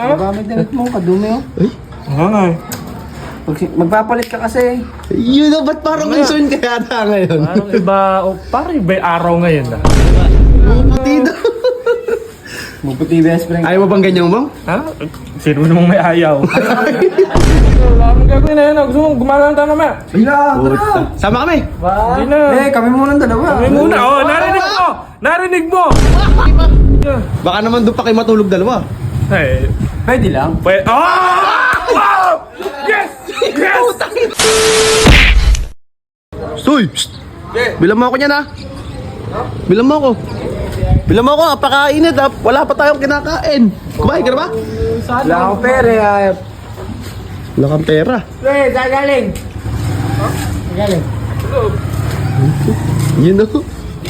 Magamit na mo, kadumi oh. Nga nga eh. Magpapalit ka kasi. Yun na, ba't parang concern ka yata ngayon? Parang iba, parang iba yung araw ngayon na. Puti na. Maputi best friend. Ayaw mo bang ganyan mo? Ha? Sino namang may ayaw? Wala akong gagawin na yun. Gusto mo, gumala lang tayo naman. Puta. Sama kami. Hindi na. Kami muna ang dalawa. Kami muna. Oh, narinig mo! Narinig mo! Baka naman doon pa kayo matulog dalawa. Eh, Pwede lang. pwede. Ah! Wow! Yes! Yes! Stoy! Bilang mo ako niyan ha. Bilang mo ako. Bilang mo ako, apakainit ha. Wala pa tayong kinakain. Kumain ka na ba? Wala akong pere. Wala kang pera. Saan galing? Galing. Yun o.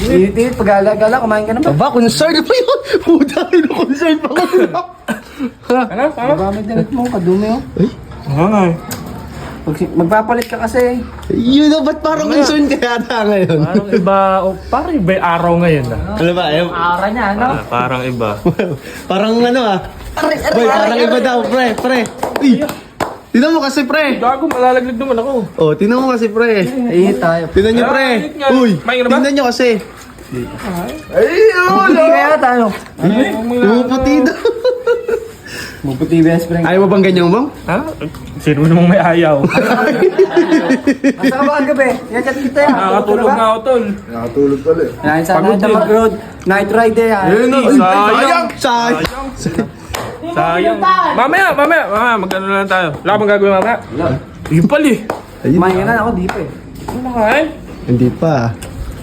Tinit, pag-gala, kumain ka na ba? Aba, concern pa yun. Puta, concern pa ko. Ano? Ano? Magamit na mo, kadumi oh. Nga nga eh. Magpapalit ka kasi. Yun na, ba't parang concern ka yata ngayon? Parang iba, parang iba yung araw ngayon na. Ano ba? Ara niya, ano? Parang iba. Parang ano ah. Boy, parang iba daw, pre. Uy, tinan mo kasi, pre. Gago, malalaglag naman ako. Oh, tinan mo kasi, pre. Ay, tayo. Tinan nyo, pre. Ayun nga. Uy, Main ka na ba? tingnan nyo kasi. Maputi kaya tayo. Puputi na. Maputi best friend. Ayaw mo bang ganyan mo? Ha? Sino namang may ayaw? Asa ka ba ang gabi? Yan-chat kita yan. Nakakatulog na ako, tol. Nakatulog pala eh. Yan, sana Pagod na din. mag-road. Night ride eh. Sayang. Sayang. Sayang. Mamaya, mag-ano lang tayo. Wala bang gagawin mamaya? Yun pala eh. Kumain ka na, ako di pa eh. Ano na kain? Hindi pa.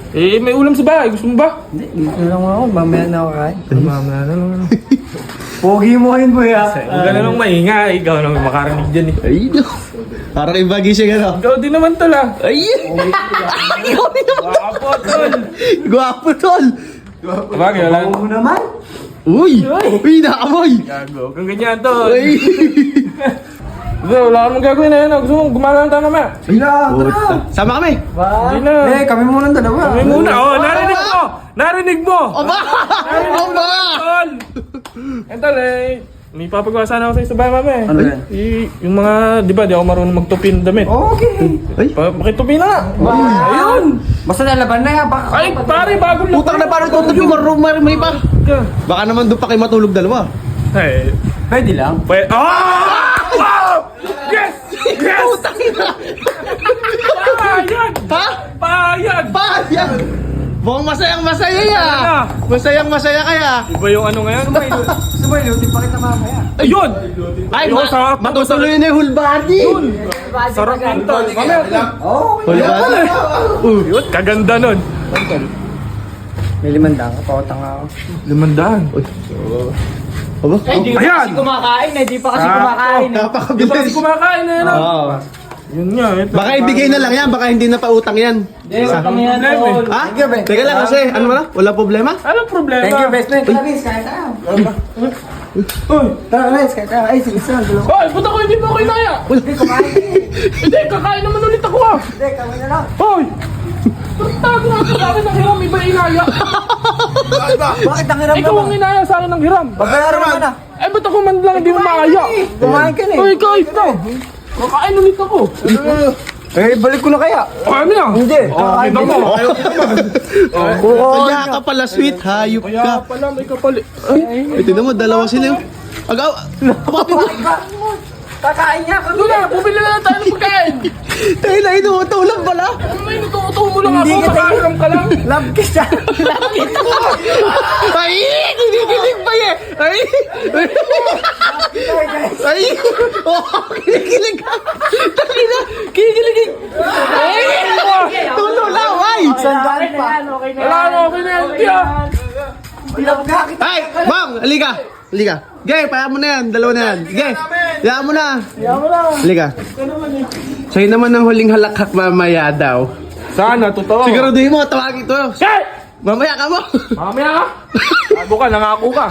Eh, may ulam sa bahay. Gusto mo ba? Hindi, dito na lang ako. Mamaya na ako kain. Mamaya na lang. Pogi mo yun, boy ha. Huwag ka na lang maingay. Ikaw naman makarinig dyan eh. Ay, no. Parang iba gising ano. Ikaw din naman tol ah. Ay! Ikaw din naman. Wapo tol. Gwapo, tol. Bagay, wala. Ako naman. Uy! Uy, naamoy! Gago. Kung ganyan tol. Uy! Gusto, wala akong gagawin na yun. Gusto mo, gumala lang tayo naman. Puta. Sama kami. Hindi na. Kami muna ang dalawa. Kami muna. Oh, narinig mo. Narinig mo. Aba! Aba! Tol. Tol eh. May papagawa sana ako sa bahay mama eh. Ano yan? Yung mga, di ba, di ako marunong magtupi ng damit. Okay. Ay! Makitupi na nga. Ayun. Basta nalaban na yan. Baka Ay, pare, bagong Putang na parang tutupi marumar may pa. Baka naman doon pa kayo matulog dalawa. Eh, Pwede lang. pwede. Ah! Wow! Yes! Yes! Putang ina! Payag! Ha? Payag! Payag! Mukhang masayang-masaya ya! Ano? Masayang-masaya kaya! Iba yung ano ngayon? Sabay, lutin pa kita mamaya. Ayun! Ay, Ayun, sarap. matutuloy na yung whole body! Sarap yun, tol. Mamaya. Oo. Whole body? Yun, kaganda nun. May limandang ka, pautang ako. 500. Aba? Ayan! Kumakain eh, di pa kasi Sakto. kumakain eh. Di ba kasi Napakabilis! kumakain na yun? Oo. Yun nga. Ito. Baka ibigay na lang yan, baka hindi na pautang yan. kami yan, tol. Ha? Thank you, Ben. Teka lang kasi, ano ba na? Wala problema? Anong problema? Thank you, best friend. Tara, Riz, kain tayo. Tara, Riz, kain tayo. Ay, sige, saan? Dalawa. Hoy, puta ko, hindi mo ako inaya. Hindi, kumain ka eh. Hindi, kakain naman ulit ako ah. Hindi, kami na lang. Hoy! Tago nga sa akin ng hiram, iba inaya. Bakit ang hiram Ikaw ang inaya sa akin ng hiram. Babayaran mo na. Eh, ba't ako man lang hindi mo makaya? Kumain ka na eh. Hoy, kahit na. Kakain ulit ako. Eh, balik ko na kaya. Kami na. Hindi. Kakain na mo. Kaya ka pala sweet, hayop Kaya ka. pala, may kapalit. Ay, tignan mo, dalawa sila yung... Agaw! Kakain niya kami. Doon na, bumili na lang tayo ng pagkain. Tayo na, inuutulang pala! May natututo mo lang Hindi ako, kita- makahiram ka lang. Love kiss siya. Ay! Kinikilig pa eh! Ay! Ay! Oh, kinikilig ka! Tangina! Kinikilig! Ay! Tululaw! Ay! Sandaan pa. Wala na, okay na yan. Tiya. Love ka kita. Ay! Bang! Halika! Halika! Gay! Paya mo na yan! Dalawa na yan! Gay! Paya mo na! Halika! Sa'yo naman ang huling halakhak mamaya daw. Sana, totoo. Siguraduhin mo, tawagin to. Shit! Mamaya ka mo! Mamaya ka. Bago ka, nangako ka.